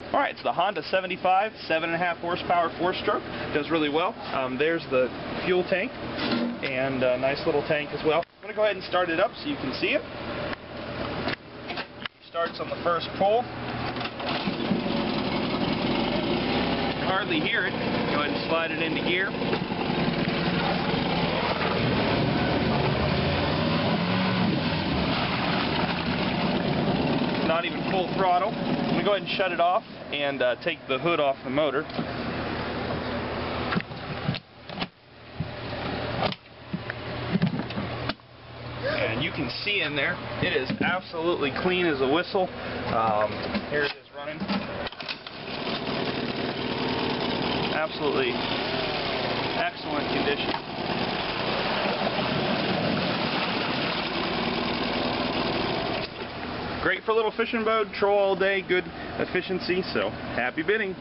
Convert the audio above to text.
Alright, it's the Honda 75, 7.5 horsepower 4-stroke. Does really well. There's the fuel tank, and a nice little tank as well. I'm going to go ahead and start it up so you can see it. Starts on the first pull. You can hardly hear it. Go ahead and slide it into gear. Not even full throttle. I'm going to go ahead and shut it off and take the hood off the motor. And you can see in there, it is absolutely clean as a whistle. Here it is running. Absolutely excellent condition. Great for a little fishing boat, troll all day, good efficiency, so happy bidding.